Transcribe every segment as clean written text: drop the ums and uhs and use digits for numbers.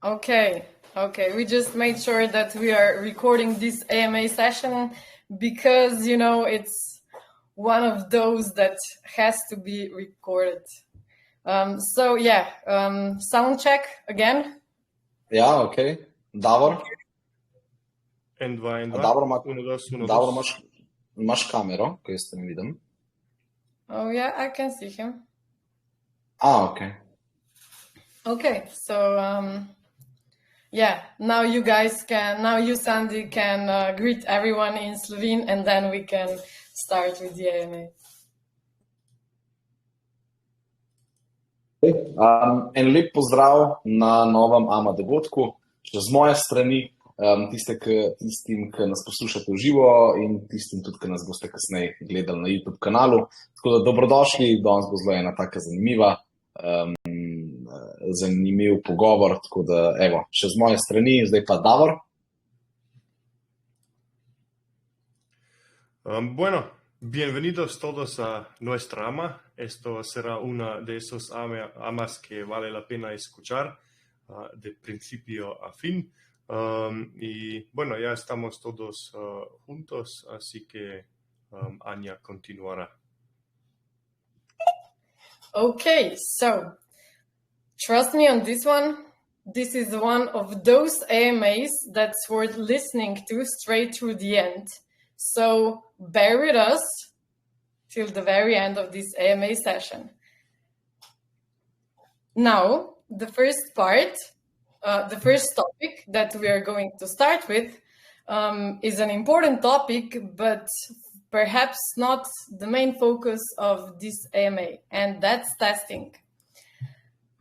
Okay. We just made sure that we are recording this AMA session because, it's one of those that has to be recorded. Sound check again. Ja, okay. Davor? En dva. Davor, Uno, dos. imaš kamero, ko jaz te ne vidim? Oh, yeah, I can see him. Okay. Okay, so now you, Sandy, can greet everyone in Slovene, and then we can start with the AMA. En lep pozdrav na novem AMA dogodku, še z moje strani, tistim, ki nas poslušate v živo in tistim tudi, ki nas boste kasneje gledali na YouTube kanalu. Tako da dobrodošli, danes bo zelo ena taka zanimiv pogovor, tako da evo, še z moje strani, zdaj pa Davor. Bueno, bienvenidos todos a nuestra AMA. Esto será una de esos AMAs que vale la pena escuchar de principio a fin. Y bueno, ya estamos todos juntos, así que Anya continuará. Okay, so trust me on this one. This is one of those AMAs that's worth listening to straight through the end. So bear with us till the very end of this AMA session. Now, the first part, the first topic that we are going to start with is an important topic, but perhaps not the main focus of this AMA, and that's testing.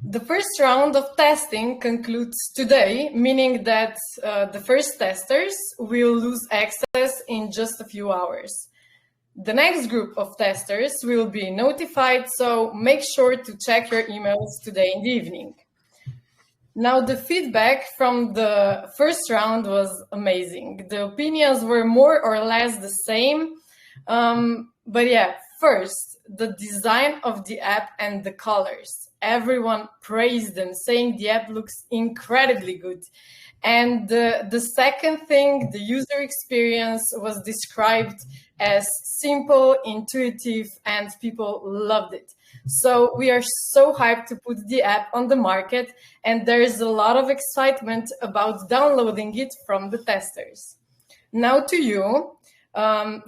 The first round of testing concludes today, meaning that the first testers will lose access in just a few hours. The next group of testers will be notified, so make sure to check your emails today in the evening. Now, the feedback from the first round was amazing. The opinions were more or less the same. First, the design of the app and the colors. Everyone praised them, saying the app looks incredibly good. And the second thing, the user experience was described as simple, intuitive, and people loved it. So we are so hyped to put the app on the market, and there is a lot of excitement about downloading it from the testers. Now to you,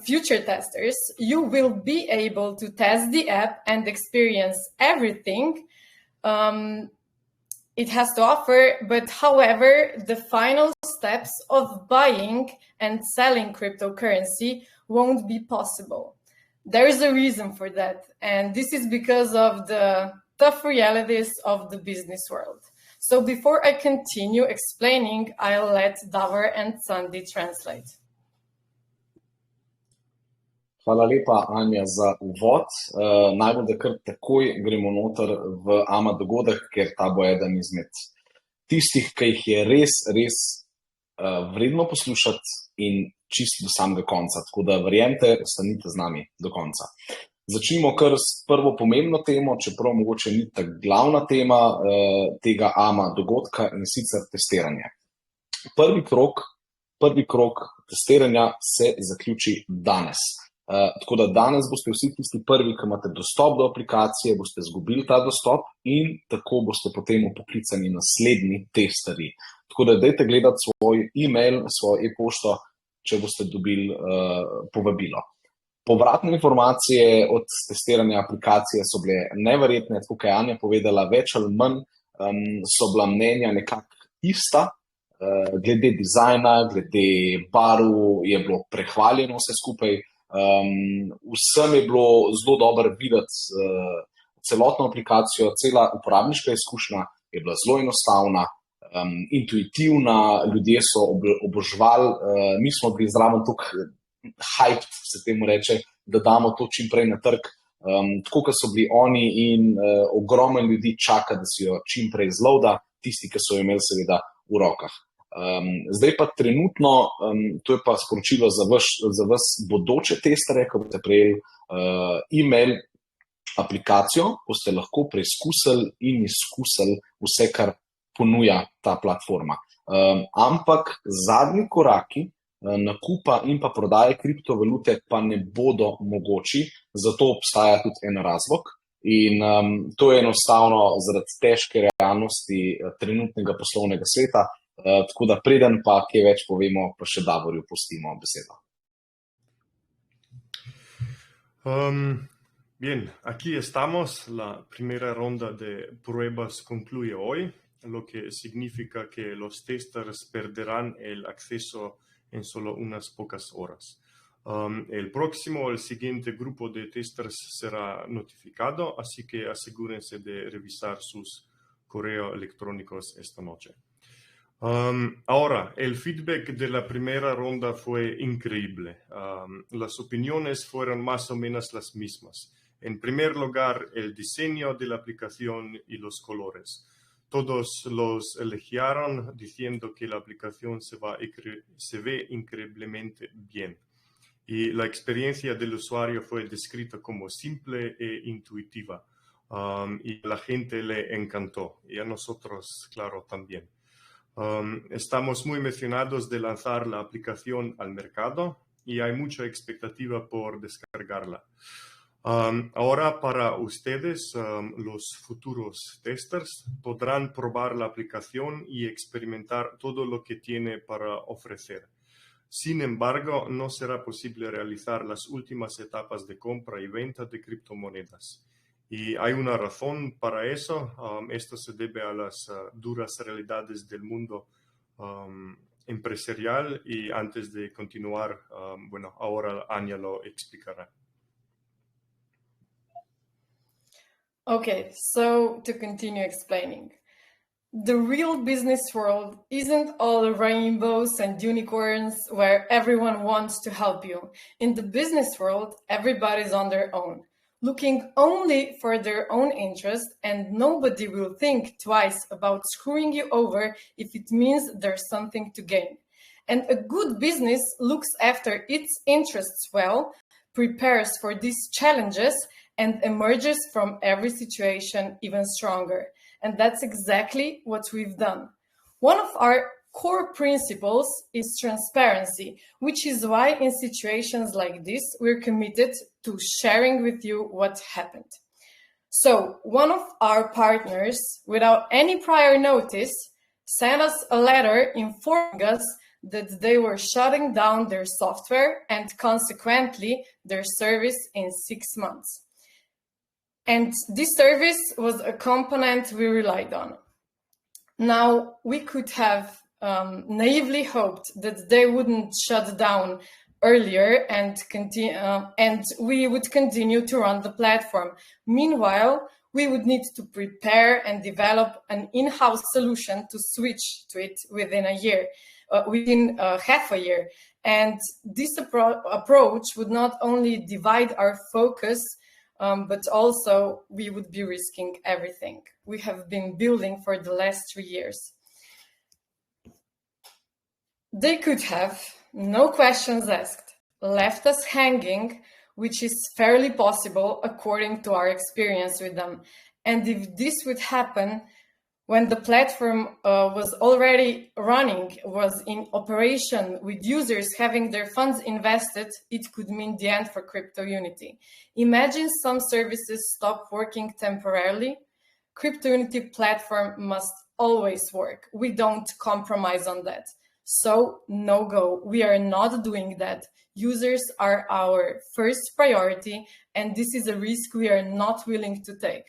future testers, you will be able to test the app and experience everything it has to offer, but however, the final steps of buying and selling cryptocurrency won't be possible. There is a reason for that, and this is because of the tough realities of the business world. So before I continue explaining, I'll let Davor and Sandy translate. Hvala lepa, Anja, za uvod. Najbolj, da kar takoj gremo noter v AMA dogodek, ker ta bo eden izmed tistih, ki jih je res vredno poslušati in čisto do samega konca. Tako da verjemite, ostanite z nami do konca. Začnimo kar s prvo pomembno temo, čeprav mogoče ni ta glavna tema tega AMA dogodka, in sicer testiranje. Prvi krog testiranja se zaključi danes. Tako da danes boste vsi tisti prvi, ki imate dostop do aplikacije, boste izgubili ta dostop in tako boste potem poklicani naslednji testerji. Tako da dajte gledati svoj e-mail, svojo e-pošto, če boste dobili povabilo. Povratne informacije od testiranja aplikacije so bile neverjetne, tako kot je Anja povedala, več ali manj so bila mnenja nekako ista. Glede dizajna, glede barv je bilo prehvaljeno vse skupaj. Vsem je bilo zelo dobro videti celotno aplikacijo, cela uporabniška izkušnja je bila zelo enostavna, intuitivna, ljudje so oboževali, mi smo bili zraven toliko hyped, se temu reče, da damo to čim prej na trg, tako kot so bili oni, in ogromno ljudi čaka, da si jo čim prej zloada, tisti, ki so jo imeli seveda v rokah. Zdaj pa trenutno, to je pa sporočilo za vas bodoče testere, ko boste prejeli e-mail aplikacijo, boste lahko preizkusili in izkusili vse, kar ponuja ta platforma. Ampak zadnji koraki nakupa in pa prodaje kriptovalute pa ne bodo mogoči, zato obstaja tudi en razlog. In to je enostavno zaradi težke realnosti trenutnega poslovnega sveta, tako da preden pa kaj več povemo, pa še Davorju pustimo besedo. Bien, aquí estamos. La primera ronda de pruebas concluye hoy, lo que significa que los testers perderán el acceso en solo unas pocas horas. El siguiente grupo de testers será notificado, así que asegúrense de revisar sus correos electrónicos esta noche. Ahora, el feedback de la primera ronda fue increíble. Las opiniones fueron más o menos las mismas. En primer lugar, el diseño de la aplicación y los colores. Todos los elogiaron diciendo que la aplicación se ve increíblemente bien. Y la experiencia del usuario fue descrita como simple e intuitiva. Y a la gente le encantó. Y a nosotros, claro, también. Estamos muy emocionados de lanzar la aplicación al mercado y hay mucha expectativa por descargarla. Ahora para ustedes, los futuros testers, podrán probar la aplicación y experimentar todo lo que tiene para ofrecer. Sin embargo, no será posible realizar las últimas etapas de compra y venta de criptomonedas. Y hay una razón para eso. Esto se debe a las duras realidades del mundo empresarial. Y antes de continuar, ahora Anya lo explicará. Okay, so to continue explaining. The real business world isn't all rainbows and unicorns where everyone wants to help you. In the business world, everybody's on their own, looking only for their own interest, and nobody will think twice about screwing you over if it means there's something to gain. And a good business looks after its interests well, prepares for these challenges, and emerges from every situation even stronger. And that's exactly what we've done. One of our core principles is transparency, which is why in situations like this, we're committed to sharing with you what happened. So one of our partners, without any prior notice, sent us a letter informing us that they were shutting down their software and consequently their service in 6 months. And this service was a component we relied on. Now, we could have naively hoped that they wouldn't shut down earlier and we would continue to run the platform. Meanwhile, we would need to prepare and develop an in-house solution to switch to it within half a year. And this approach would not only divide our focus, but also we would be risking everything we have been building for the last 3 years. They could have, no questions asked, left us hanging, which is fairly possible according to our experience with them. And if this would happen when the platform was already running, was in operation with users having their funds invested, it could mean the end for CryptoUnity. Imagine some services stop working temporarily. CryptoUnity platform must always work. We don't compromise on that. So no go. We are not doing that. Users are our first priority, and this is a risk we are not willing to take.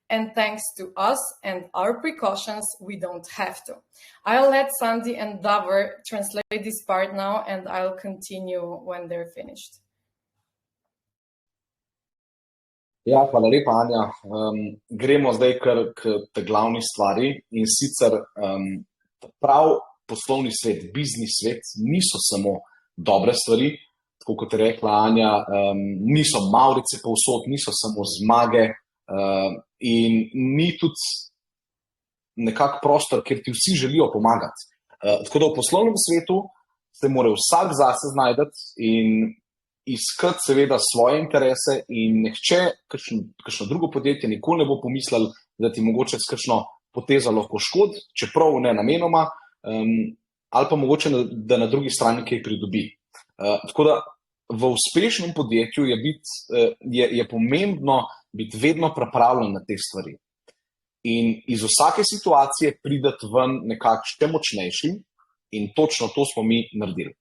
And thanks to us and our precautions, we don't have to. I'll let Sandy and Davor translate this part now, and I'll continue when they're finished. Ja, hvala lepa, Anja. Gremo zdaj kar k tej glavni stvari in sicer prav poslovni svet, biznis svet niso samo dobre stvari, tako kot je rekla Anja, niso mavrice povsod, niso samo zmage in ni tudi nekak prostor, kjer ti vsi želijo pomagati. Tako da v poslovnem svetu se mora vsak zase znajdati in iskati seveda svoje interese in nihče, kakšno drugo podjetje nikoli ne bo pomislil, da ti mogoče s kakšno poteza lahko škodi, čeprav ne namenoma, ali pa mogoče, da na drugi strani kaj pridobi. Tako da v uspešnem podjetju je pomembno biti vedno pripravljen na te stvari. In iz vsake situacije prideti ven nekako še močnejši, in točno to smo mi naredili.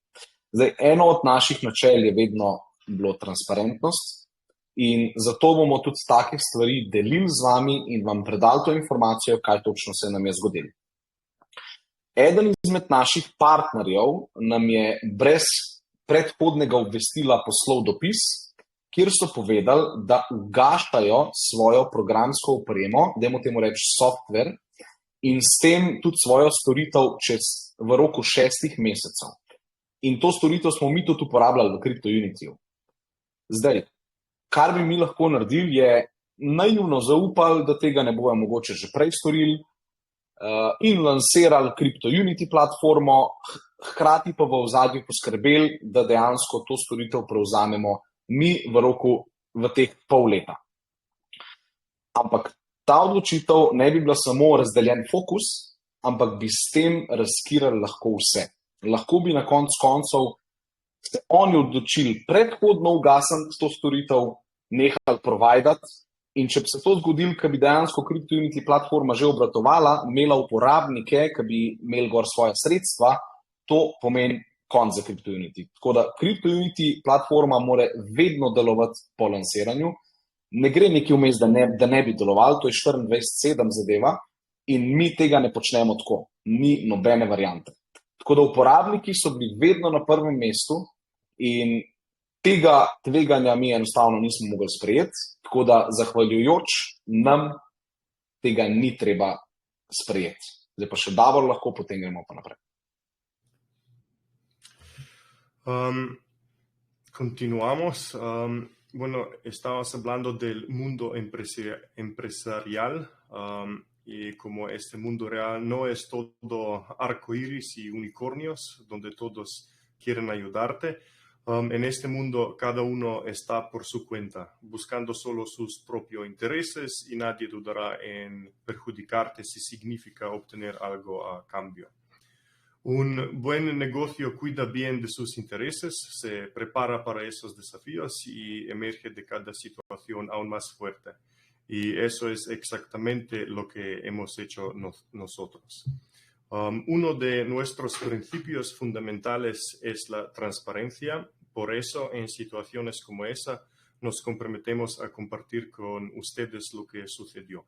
Zdaj, eno od naših načel je vedno bilo transparentnost, in zato bomo tudi take stvari delili z vami in vam predali to informacijo, kaj točno se nam je zgodilo. Eden izmed naših partnerjev nam je brez predhodnega obvestila poslal dopis, kjer so povedali, da ugašajo svojo programsko opremo, dajmo temu reči software, in s tem tudi svojo storitev v roku 6 mesecev. In to storitev smo mi tudi uporabljali v CryptoUnityju. Zdaj, kar bi mi lahko naredili, je naivno zaupali, da tega ne bojo mogoče že prej storili, in lansirali CryptoUnity platformo, hkrati pa v ozadju poskrbeli, da dejansko to storitev prevzamemo mi v teh pol leta. Ampak ta odločitev ne bi bila samo razdeljen fokus, ampak bi s tem riskirali lahko vse. Lahko bi na koncev se oni odločili predhodno ugasniti to storitev, nehali providati, in če bi se to zgodilo, ko bi dejansko CryptoUnity platforma že obratovala, imela uporabnike, ki bi imeli gor svoje sredstva, to pomeni konec za CryptoUnity. Tako da CryptoUnity platforma mora vedno delovati po lansiranju. Ne gre nekaj vmes, da ne bi delovali, to je 24/7 zadeva, in mi tega ne počnemo tako. Ni nobene variante. Tako da uporabniki so bili vedno na prvem mestu in tega tveganja mi enostavno nismo mogli sprejeti, tako da zahvaljujoč nam tega ni treba sprejeti. Zdaj pa še Davor lahko, potem gremo pa naprej. Continuamos. Bueno, estamos hablando del mundo empresarial y como este mundo real no es todo arcoíris y unicornios donde todos quieren ayudarte. En este mundo cada uno está por su cuenta, buscando solo sus propios intereses y nadie dudará en perjudicarte si significa obtener algo a cambio. Un buen negocio cuida bien de sus intereses, se prepara para esos desafíos y emerge de cada situación aún más fuerte. Y eso es exactamente lo que hemos hecho nosotros. Uno de nuestros principios fundamentales es la transparencia. Por eso, en situaciones como esa, nos comprometemos a compartir con ustedes lo que sucedió.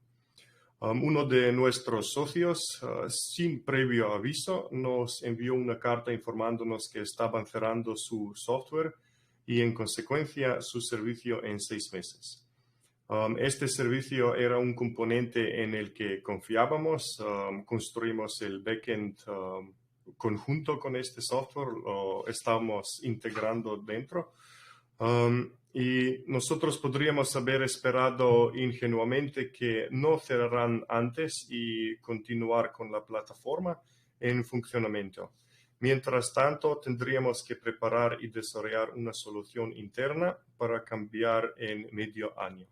Uno de nuestros socios, sin previo aviso, nos envió una carta informándonos que estaban cerrando su software y, en consecuencia, su servicio en 6 meses. Este servicio era un componente en el que confiábamos. Construimos el backend conjunto con este software, lo estamos integrando dentro. Y nosotros podríamos haber esperado ingenuamente que no cerrarán antes y continuar con la plataforma en funcionamiento. Mientras tanto, tendríamos que preparar y desarrollar una solución interna para cambiar en medio año.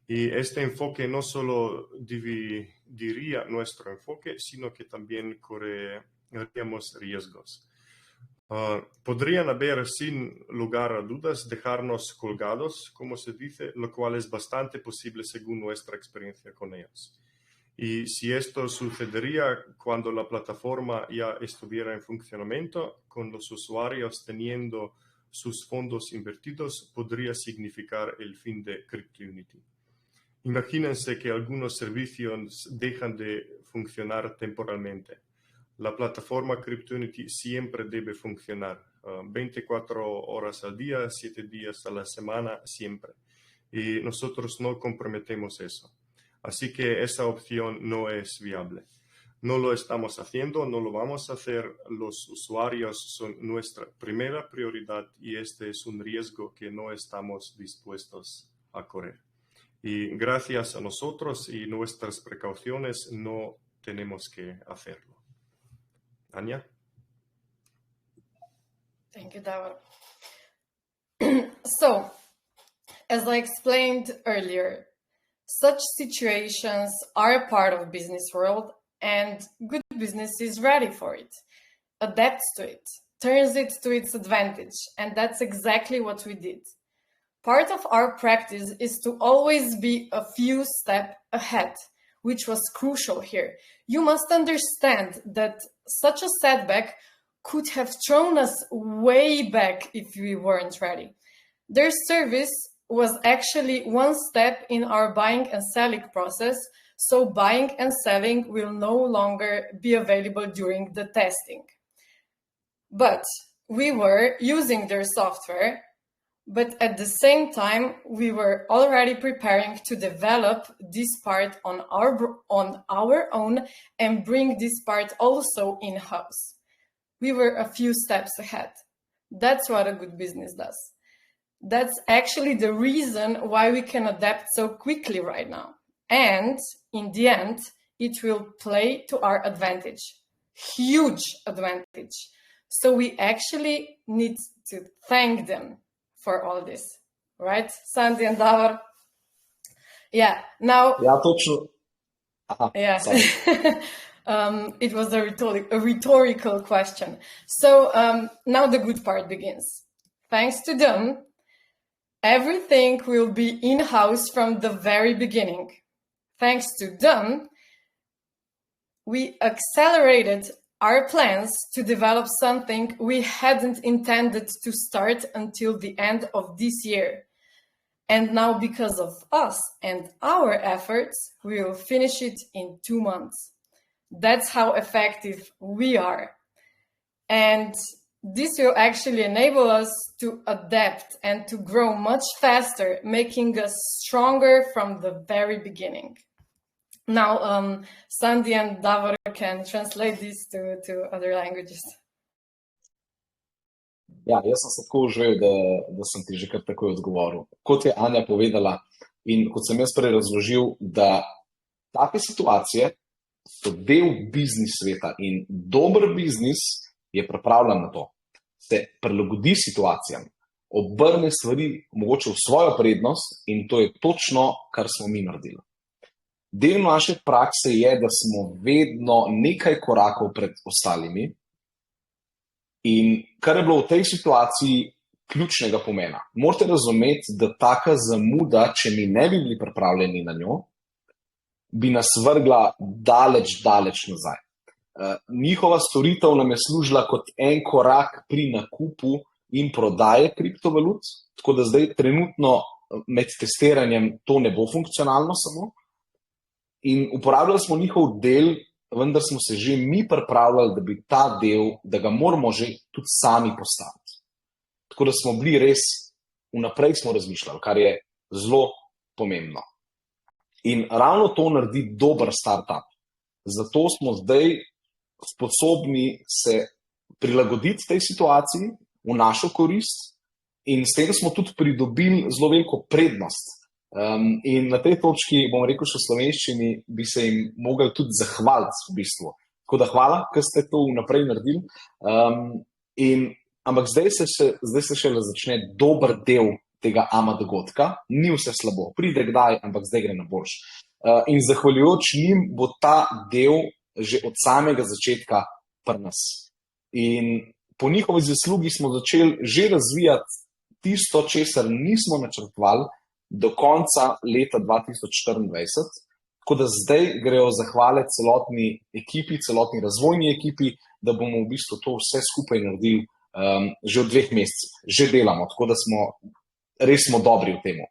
Y este enfoque no solo dividiría nuestro enfoque, sino que también correríamos riesgos. Podrían haber, sin lugar a dudas, dejarnos colgados, como se dice, lo cual es bastante posible según nuestra experiencia con ellos. Y si esto sucedería cuando la plataforma ya estuviera en funcionamiento, con los usuarios teniendo sus fondos invertidos, podría significar el fin de CryptoUnity. Imagínense que algunos servicios dejan de funcionar temporalmente. La plataforma CryptoUnity siempre debe funcionar 24 horas al día, 7 días a la semana, siempre. Y nosotros no comprometemos eso. Así que esa opción no es viable. No lo estamos haciendo, no lo vamos a hacer. Los usuarios son nuestra primera prioridad y este es un riesgo que no estamos dispuestos a correr. Y gracias a nosotros y nuestras precauciones no tenemos que hacerlo. Anya? Thank you, Davor. So, as I explained earlier, Such situations are a part of business world, and good business is ready for it, adapts to it, turns it to its advantage, and that's exactly what we did. Part of our practice is to always be a few steps ahead, which was crucial here. You must understand that such a setback could have thrown us way back if we weren't ready. Their service was actually one step in our buying and selling process, so buying and selling will no longer be available during the testing. But we were using their software, but at the same time, we were already preparing to develop this part on our own and bring this part also in-house. We were a few steps ahead. That's what a good business does. That's actually the reason why we can adapt so quickly right now. And in the end, it will play to our advantage. Huge advantage. So we actually need to thank them for all this, right, Sandy and Davor? Yeah, now... Ja, točno. Yeah. It was a rhetorical question. So now the good part begins. Thanks to them, everything will be in-house from the very beginning. Thanks to them, we accelerated our plans to develop something we hadn't intended to start until the end of this year. And now, because of us and our efforts, we will finish it in 2 months. That's how effective we are. And this will actually enable us to adapt and to grow much faster, making us stronger from the very beginning. Now, Sandy and Davor can translate this to other languages. Ja, jaz sem se tako užvel, da sem ti že kar takoj odgovoril. Kot je Anja povedala in kot sem jaz prej razložil, da take situacije so del biznis sveta in dober biznis je pripravljen na to. Se prilagodi situacijam, obrne stvari mogoče v svojo prednost in to je točno, kar smo mi naredili. Del naše prakse je, da smo vedno nekaj korakov pred ostalimi in kar je bilo v tej situaciji ključnega pomena. Morate razumeti, da taka zamuda, če mi ne bi bili pripravljeni na njo, bi nas vrgla daleč nazaj. Njihova storitev nam je služila kot en korak pri nakupu in prodaji kriptovalut, tako da zdaj trenutno med testiranjem to ne bo funkcionalno samo. In uporabljali smo njihov del, vendar smo se že mi pripravljali, da bi ta del, da ga moramo že tudi sami postaviti. Tako da smo bili res, vnaprej smo razmišljali, kar je zelo pomembno. In ravno to naredi dober startup. Zato smo zdaj sposobni se prilagoditi tej situaciji v našo korist in s tem smo tudi pridobili zelo veliko prednost. In na tej točki, bom rekel še v slovenščini, bi se jim mogli tudi zahvaliti v bistvu. Tako da hvala, ker ste to vnaprej naredili. Ampak zdaj se šele začne dober del tega AMA dogodka. Ni vse slabo, pride kdaj, ampak zdaj gre na boljše. In zahvaljujoč njim bo ta del že od samega začetka pri nas. In po njihovi zaslugi smo začeli že razvijati tisto, česar nismo načrtovali, do konca leta 2024, tako da zdaj grejo zahvale celotni ekipi, celotni razvojni ekipi, da bomo v bistvu to vse skupaj naredili že v 2 mesecih. Že delamo, tako da res smo dobri v temu.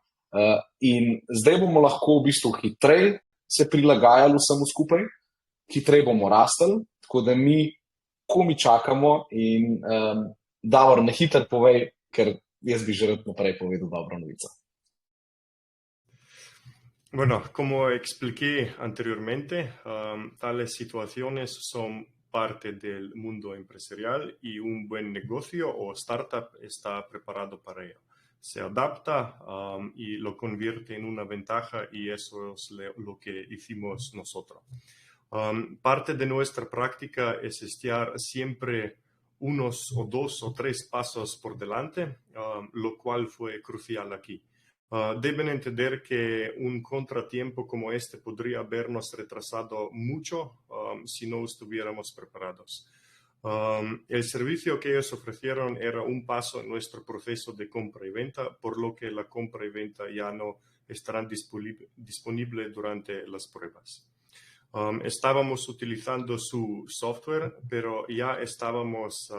In zdaj bomo lahko v bistvu hitreje se prilagajali vsemu skupaj, hitreje bomo rastli, tako da mi komi čakamo in Davor, ne hitro povej, ker jaz bi že rad naprej povedal dobro novico. Bueno, como expliqué anteriormente, tales situaciones son parte del mundo empresarial y un buen negocio o startup está preparado para ello. Se adapta y lo convierte en una ventaja y eso es lo que hicimos nosotros. Parte de nuestra práctica es estar siempre unos o 2 o 3 pasos por delante, lo cual fue crucial aquí. Deben entender que un contratiempo como este podría habernos retrasado mucho si no estuviéramos preparados. El servicio que ellos ofrecieron era un paso en nuestro proceso de compra y venta, por lo que la compra y venta ya no estarán disponible durante las pruebas. Estábamos utilizando su software, pero ya estábamos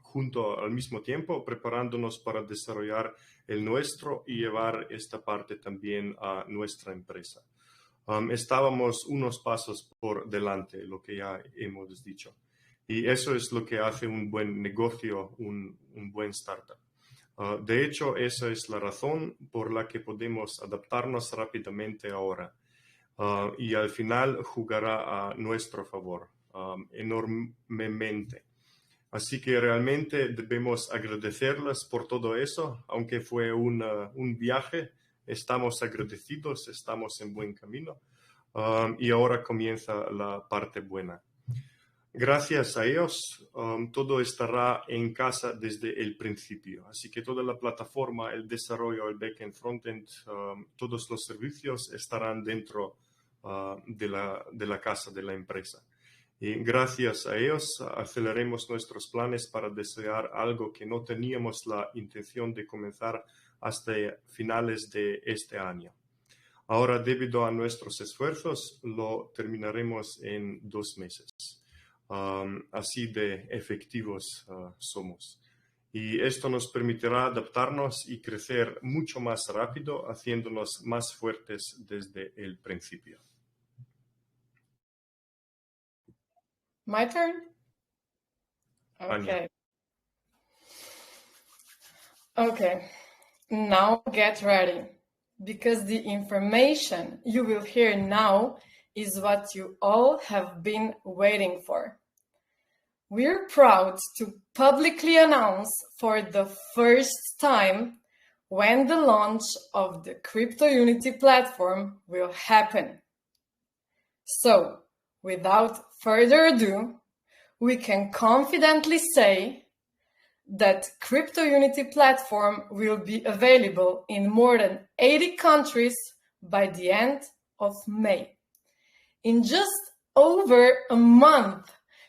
junto al mismo tiempo preparándonos para desarrollar el nuestro y llevar esta parte también a nuestra empresa. Estábamos unos pasos por delante, lo que ya hemos dicho. Y eso es lo que hace un buen negocio, un buen startup. De hecho, esa es la razón por la que podemos adaptarnos rápidamente ahora. Y al final jugará a nuestro favor enormemente. Así que realmente debemos agradecerles por todo eso, aunque fue un viaje, estamos agradecidos, estamos en buen camino y ahora comienza la parte buena. Gracias a ellos, todo estará en casa desde el principio. Así que toda la plataforma, el desarrollo, el backend, frontend, todos los servicios estarán dentro de la casa de la empresa. Y gracias a ellos aceleremos nuestros planes para desear algo que no teníamos la intención de comenzar hasta finales de este año. Ahora, debido a nuestros esfuerzos, lo terminaremos en 2 meses. Así de efectivos somos. Y esto nos permitirá adaptarnos y crecer mucho más rápido, haciéndonos más fuertes desde el principio. My turn? Anya. Okay. Now get ready, because the information you will hear now is what you all have been waiting for. We're proud to publicly announce for the first time when the launch of the CryptoUnity platform will happen. So, without further ado, we can confidently say that CryptoUnity platform will be available in more than 80 countries by the end of May. In just over a month,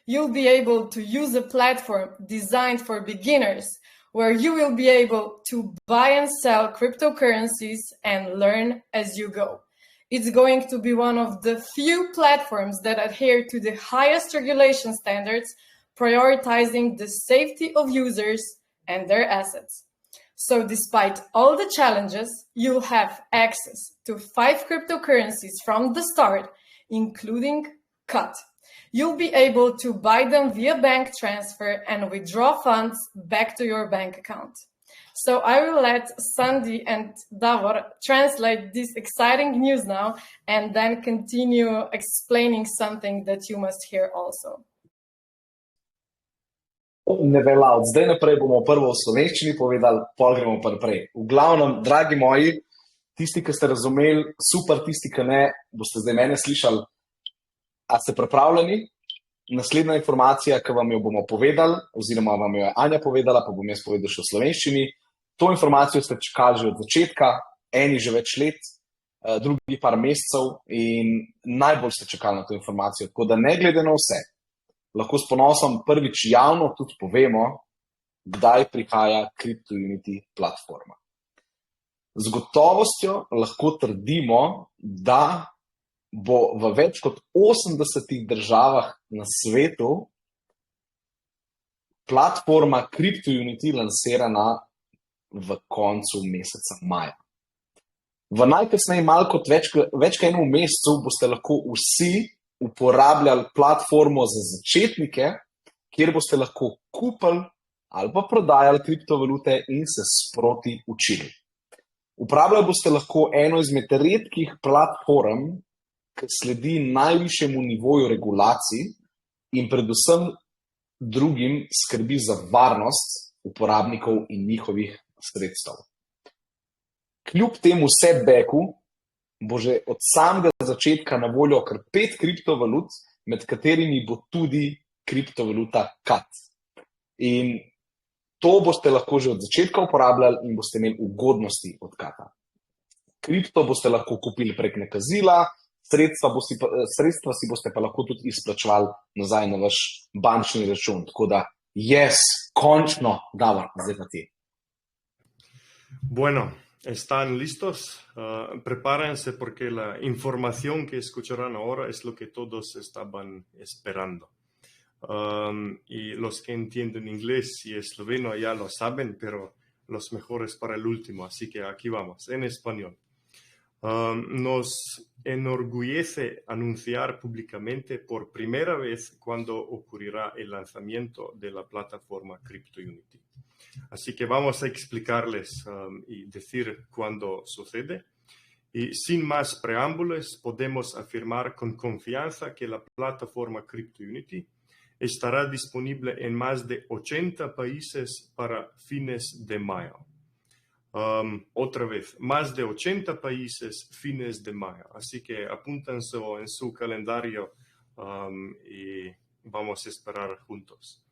you'll be able to use a platform designed for beginners, where you will be able to buy and sell cryptocurrencies and learn as you go. It's going to be one of the few platforms that adhere to the highest regulation standards, prioritizing the safety of users and their assets. So despite all the challenges, you'll have access to 5 cryptocurrencies from the start, including CUT. You'll be able to buy them via bank transfer and withdraw funds back to your bank account. So I will let Sandy and Davor translate this exciting news now and then continue explaining something that you must hear also. Ne velja, od zdaj naprej bomo prvo v slovenščini povedali, pol gremo pa naprej. V glavnem, dragi moji, tisti, ki ste razumeli, super, tisti, ki ne, boste zdaj mene slišali. A ste pripravljeni? Naslednja informacija, ki vam jo bomo povedali, oziroma vam jo je Anja povedala, pa bom jaz povedal še v slovenščini. To informacijo ste čakali že od začetka, eni že več let, drugi par mesecev in najbolj ste čakali na to informacijo. Tako da ne glede na vse, lahko s ponosom prvič javno tudi povemo, kdaj prihaja CryptoUnity platforma. Z gotovostjo lahko trdimo, da bo v več kot 80 državah na svetu platforma CryptoUnity lansirana v koncu meseca maja. V najkasneje malo kot več kot enemu mesecu boste lahko vsi uporabljali platformo za začetnike, kjer boste lahko kupili ali pa prodajali kriptovalute in se sproti učili. Uporabljali boste lahko eno izmed redkih platform, ki sledi najvišjemu nivoju regulacij in predvsem drugim skrbi za varnost uporabnikov in njihovih sredstev. Kljub temu setbacku bo že od samega začetka na voljo kar 5 kriptovalut, med katerimi bo tudi kriptovaluta CUT. In to boste lahko že od začetka uporabljali in boste imeli ugodnosti od CUT-a. Kripto boste lahko kupili prek nakazila, sredstva si boste pa lahko tudi izplačevali nazaj na vaš bančni račun. Tako da, končno, Davor, zdaj pa ti. Bueno, ¿están listos? Prepárense porque la información que escucharán ahora es lo que todos estaban esperando. Y los que entienden inglés y esloveno ya lo saben, pero los mejores para el último. Así que aquí vamos, en español. Nos enorgullece anunciar públicamente por primera vez cuando ocurrirá el lanzamiento de la plataforma CryptoUnity. Así que vamos a explicarles y decir cuándo sucede. Y sin más preámbulos, podemos afirmar con confianza que la plataforma CryptoUnity estará disponible en más de 80 países para fines de mayo. Otra vez, más de 80 países fines de mayo. Así que apúntense en su calendario y vamos a esperar juntos.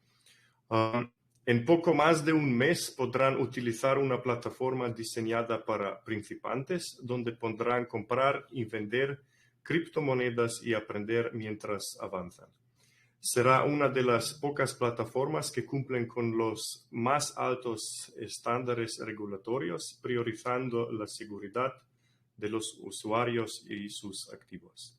En poco más de un mes podrán utilizar una plataforma diseñada para principiantes, donde podrán comprar y vender criptomonedas y aprender mientras avanzan. Será una de las pocas plataformas que cumplen con los más altos estándares regulatorios, priorizando la seguridad de los usuarios y sus activos.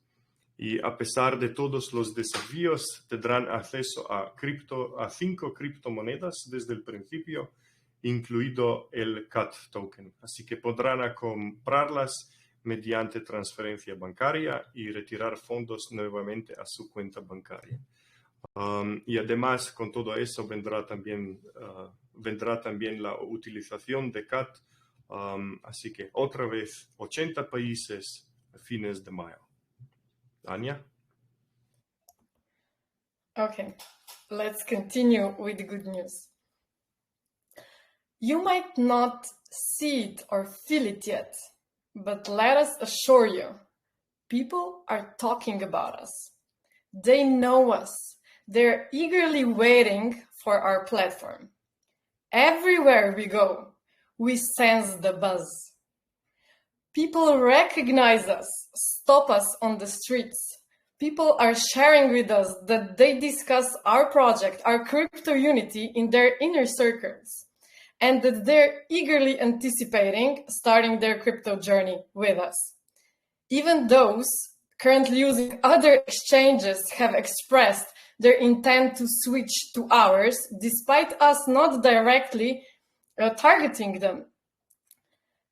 Y a pesar de todos los desafíos, tendrán acceso a 5 criptomonedas desde el principio, incluido el CAT token. Así que podrán comprarlas mediante transferencia bancaria y retirar fondos nuevamente a su cuenta bancaria. Y además, con todo eso, vendrá también la utilización de CAT. Así que otra vez, 80 países a fines de mayo. Anya? Okay, let's continue with the good news. You might not see it or feel it yet, but let us assure you, people are talking about us. They know us. They're eagerly waiting for our platform. Everywhere we go, we sense the buzz. People recognize us, stop us on the streets. People are sharing with us that they discuss our project, our CryptoUnity, in their inner circles, and that they're eagerly anticipating starting their crypto journey with us. Even those currently using other exchanges have expressed their intent to switch to ours, despite us not directly targeting them.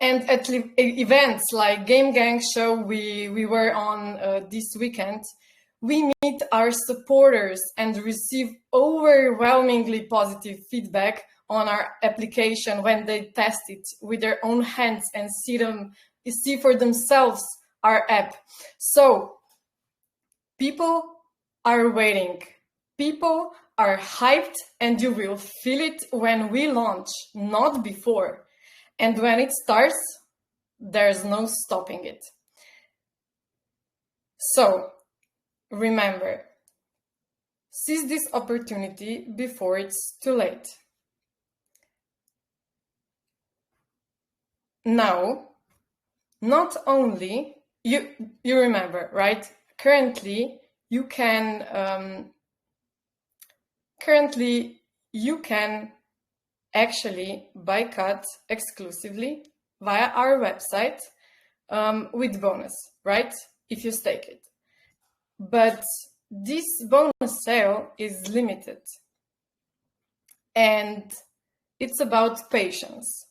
And at events like Game Gang show we were on this weekend, we meet our supporters and receive overwhelmingly positive feedback on our application when they test it with their own hands and see for themselves our app. So people are waiting. People are hyped, and you will feel it when we launch, not before. And when it starts, there's no stopping it. So, remember, seize this opportunity before it's too late. Now, not only, you remember, right? Currently, you can actually buy CAT exclusively via our website with bonus, right? If you stake it. But this bonus sale is limited. And it's about patience.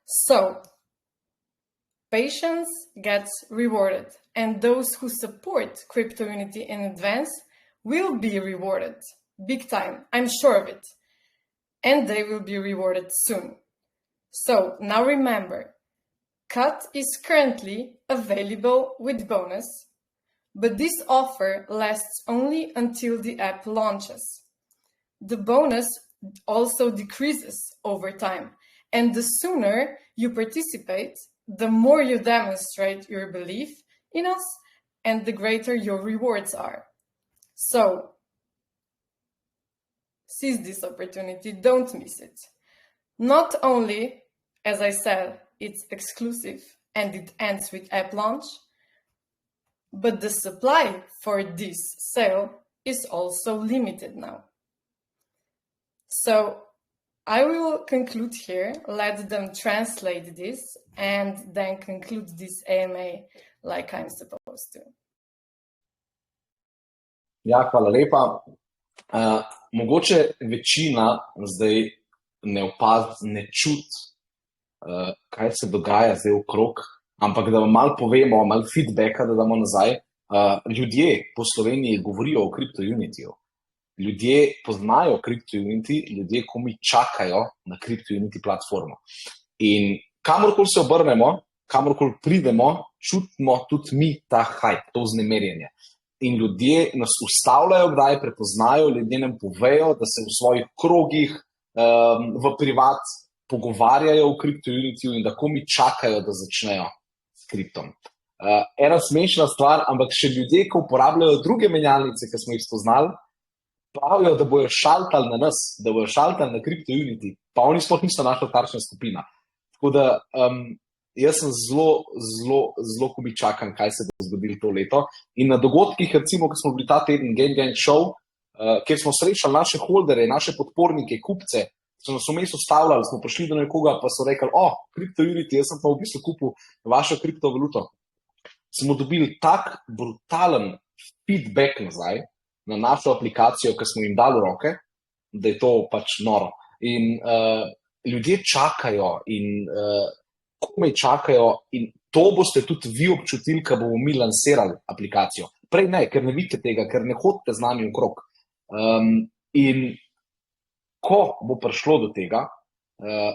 So, patience gets rewarded. And those who support CryptoUnity in advance will be rewarded. Big time, I'm sure of it. And they will be rewarded soon. So now remember, CAT is currently available with bonus, but this offer lasts only until the app launches. The bonus also decreases over time, and the sooner you participate, the more you demonstrate your belief in us, and the greater your rewards are. So, seize this opportunity, don't miss it. Not only, as I said, it's exclusive, and it ends with app launch. But the supply for this sale is also limited now. So I will conclude here, let them translate this, and then conclude this AMA like I'm supposed to. Ja, hvala lepa. Mogoče večina zdaj ne čuti, kaj se dogaja zdaj okrog, ampak da vam malo povemo, malo feedbacka, da damo nazaj. Ljudje po Sloveniji govorijo o CryptoUnityju. Ljudje poznajo CryptoUnity, ljudje komi čakajo na CryptoUnity platformo. In kamorkoli se obrnemo, kamorkoli pridemo, čutimo tudi mi ta hype, to vznemirjenje. In ljudje nas ustavljajo, kdaj prepoznajo, ljudje nam povejo, da se v svojih krogih v privat pogovarjajo o CryptoUnityju in da komi čakajo, da začnejo s kriptom. Ena smešna stvar, ampak še ljudje, ki uporabljajo druge menjalnice, ki smo jih spoznali, pravijo, da bojo šaltali na nas, da bojo šaltali na CryptoUnity, pa oni sploh niso naša tarčna skupina. Tako da jaz sem zelo komi čakam, kaj se bo zgodilo to leto. In na dogodkih, recimo, ko smo bili ta teden Game Gang Show, kjer smo srečali naše holderje, naše podpornike, kupce, so nas vmes ustavljali, smo prišli do nekoga, pa so rekli, CryptoUnity, jaz sem pa v bistvu kupil vašo kriptovaluto. Smo dobili tak brutalen feedback nazaj na našo aplikacijo, ki smo jim dali v roke, da je to pač noro. In ljudje čakajo in komaj čakajo in to boste tudi vi občutili, ko bomo mi lansirali aplikacijo. Prej ne, ker ne vidite tega, ker ne hodite z nami okrog. In ko bo prišlo do tega,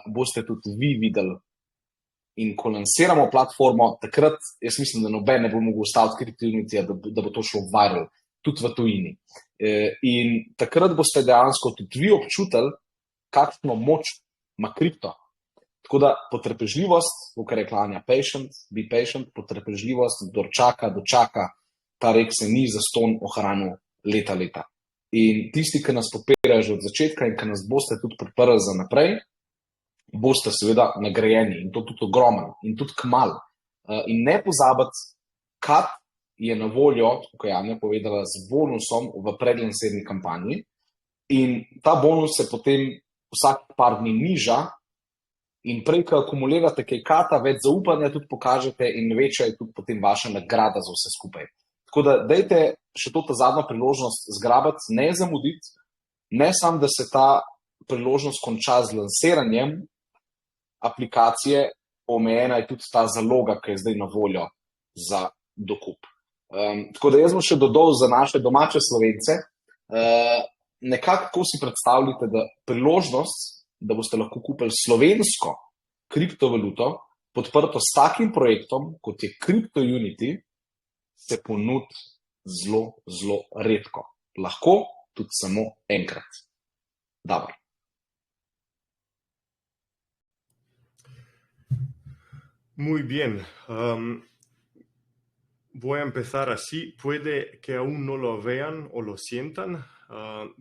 boste tudi vi videli. In ko lansiramo platformo, takrat jaz mislim, da noben ne bo mogel ustaviti CryptoUnityja, da bo to šlo viral, tudi v tujini. In takrat boste dejansko tudi vi občutili, kakšno moč ima kripto. Tako da potrpežljivost, kar je rekla, be patient, potrpežljivost, dočaka, ta rek se ni zastonj ohranil leta. In tisti, ki nas podpirajo že od začetka in ki nas boste tudi podprli za naprej, boste seveda nagrajeni in to tudi ogromno in tudi kmalu. In ne pozabiti, kad je na voljo, kot je Anja povedala, z bonusom v predlansirni kampanji in ta bonus se potem vsak par dni niža in prej, ko akumulirate kaj kata, več zaupanja tudi pokažete in večja je tudi potem vaša nagrada za vse skupaj. Tako da dajte še to ta zadnja priložnost zgrabati, ne zamuditi, ne samo, da se ta priložnost konča z lansiranjem aplikacije, omejena je tudi ta zaloga, ki je zdaj na voljo za dokup. Tako da jaz bom še dodal za naše domače Slovence, nekako si predstavljate, da priložnost, da boste lahko kupili slovensko kriptovaluto, podprto s takim projektom, kot je CryptoUnity, se ponudi zelo redko. Lahko tudi samo enkrat. Dobro. Muy bien. Voy a empezar así. Puede que aún no lo vean o lo sientan,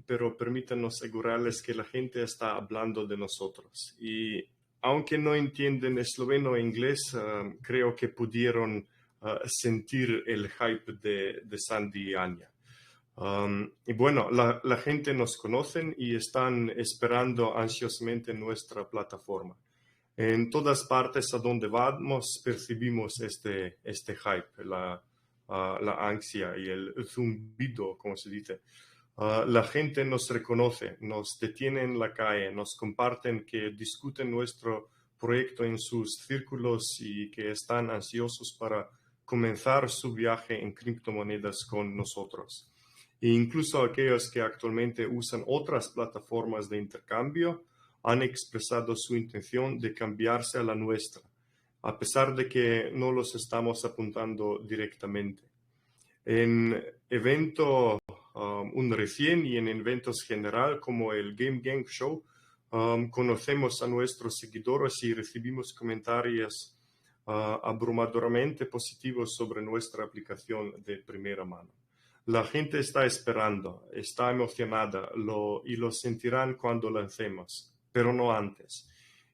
pero permítanos asegurarles que la gente está hablando de nosotros. Y aunque no entienden esloveno e inglés, creo que pudieron sentir el hype de Sandy y Anya. Y bueno, la gente nos conoce y están esperando ansiosamente nuestra plataforma. En todas partes a donde vamos percibimos este hype, la ansia y el zumbido, como se dice. La gente nos reconoce, nos detiene en la calle, nos comparten que discuten nuestro proyecto en sus círculos y que están ansiosos para comenzar su viaje en criptomonedas con nosotros. E incluso aquellos que actualmente usan otras plataformas de intercambio han expresado su intención de cambiarse a la nuestra, a pesar de que no los estamos apuntando directamente. En evento recién y en eventos general como el Game Gang Show, conocemos a nuestros seguidores y recibimos comentarios abrumadoramente positivos sobre nuestra aplicación de primera mano. La gente está esperando, está emocionada y lo sentirán cuando lancemos, pero no antes.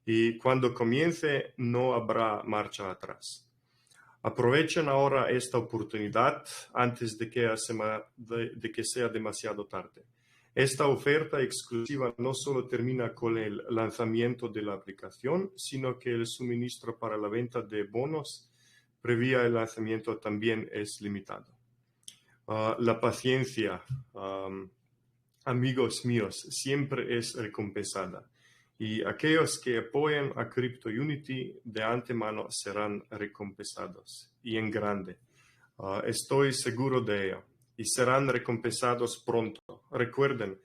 Y cuando comience no habrá marcha atrás. Aprovechen ahora esta oportunidad antes de que sea demasiado tarde. Esta oferta exclusiva no solo termina con el lanzamiento de la aplicación, sino que el suministro para la venta de bonos previa el lanzamiento también es limitado. La paciencia, amigos míos, siempre es recompensada. Y aquellos que apoyan a CryptoUnity de antemano serán recompensados y en grande. Estoy seguro de ello. Y serán recompensados pronto. Recuerden,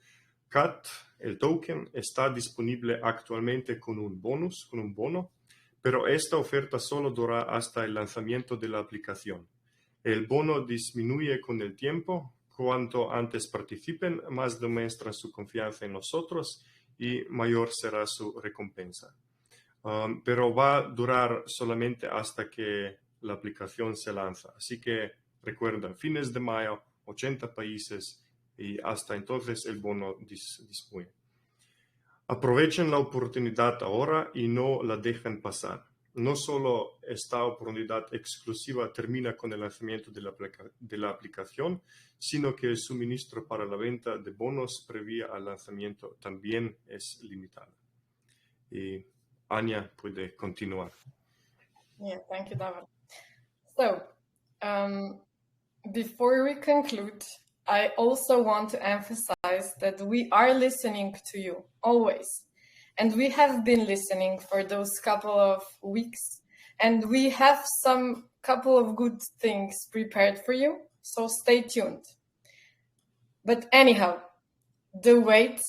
CAT, el token, está disponible actualmente con un bono, pero esta oferta solo dura hasta el lanzamiento de la aplicación. El bono disminuye con el tiempo. Cuanto antes participen, más demuestran su confianza en nosotros y mayor será su recompensa. Pero va a durar solamente hasta que la aplicación se lanza. Así que recuerden, fines de mayo, 80 países y hasta entonces el bono dispone. Aprovechen la oportunidad ahora y no la dejen pasar. No solo esta oportunidad exclusiva termina con el lanzamiento de la aplicación, sino que el suministro para la venta de bonos previa al lanzamiento también es limitado. Y Anya puede continuar. Yeah, thank you, David. So, before we conclude, I also want to emphasize that we are listening to you always. And we have been listening for those couple of weeks. And we have some couple of good things prepared for you. So stay tuned. But anyhow, the wait,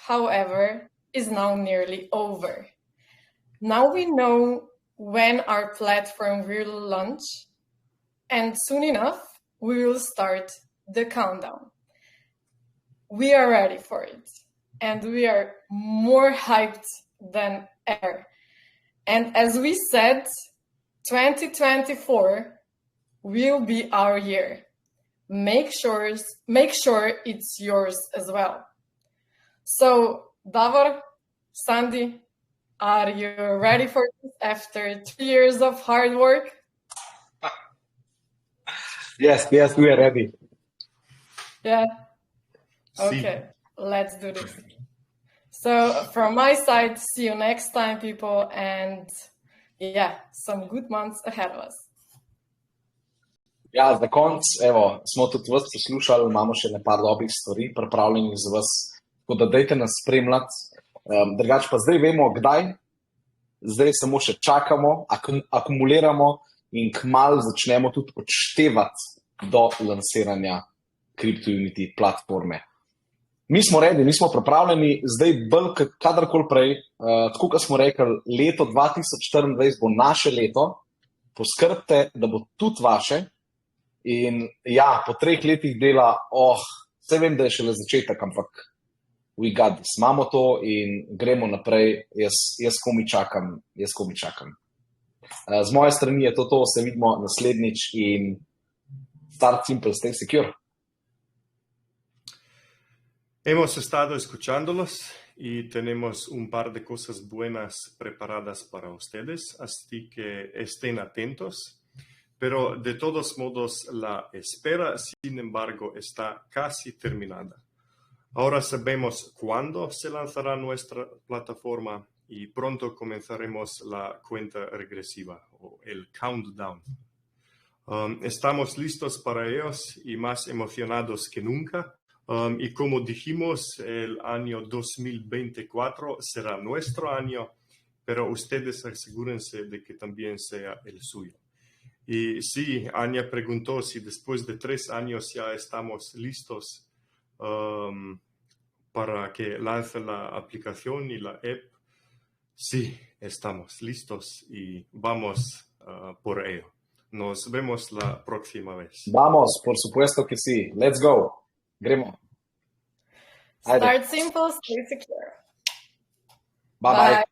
however, is now nearly over. Now we know when our platform will launch, and soon enough, we will start the countdown. We are ready for it, and we are more hyped than ever. And as we said, 2024 will be our year. Make sure it's yours as well. So, Davor, Sandy, are you ready for this after 2 years of hard work? Yes, we are ready. Yeah. Okay, let's do this. So from my side, see you next time, people, and yeah, some good months ahead of us. Ja, za konec, evo, smo tudi vas poslušali, imamo še nekaj dobrih stvari pripravljenih za vas, tako da dajte nas spremljati. Drugače pa zdaj vemo, kdaj, zdaj samo še čakamo, akumuliramo in kmalu začnemo tudi odštevati do lansiranja CryptoUnity platforme. Mi smo ready, mi smo pripravljeni, zdaj bolj kadarkoli prej, tako kot smo rekli, leto 2024 bo naše leto, poskrbite, da bo tudi vaše. In ja, po 3 letih dela, vse vem, da je šele začetek, ampak we got this. Imamo to in gremo naprej. Jaz komi čakam. Z moje strani je to, se vidimo naslednjič in start simple, stay secure. Hemos estado escuchándolos y tenemos un par de cosas buenas preparadas para ustedes, así que estén atentos. Pero de todos modos, la espera, sin embargo, está casi terminada. Ahora sabemos cuándo se lanzará nuestra plataforma y pronto comenzaremos la cuenta regresiva o el countdown. Estamos listos para ellos y más emocionados que nunca. Y como dijimos, el año 2024 será nuestro año, pero ustedes asegúrense de que también sea el suyo. Y sí, Anya preguntó si después de 3 años ya estamos listos para que lance la aplicación y la app. Sí, estamos listos y vamos por ello. Nos vemos la próxima vez. Vamos, por supuesto que sí. Let's go. Gremo. Start simple, stay secure. Bye.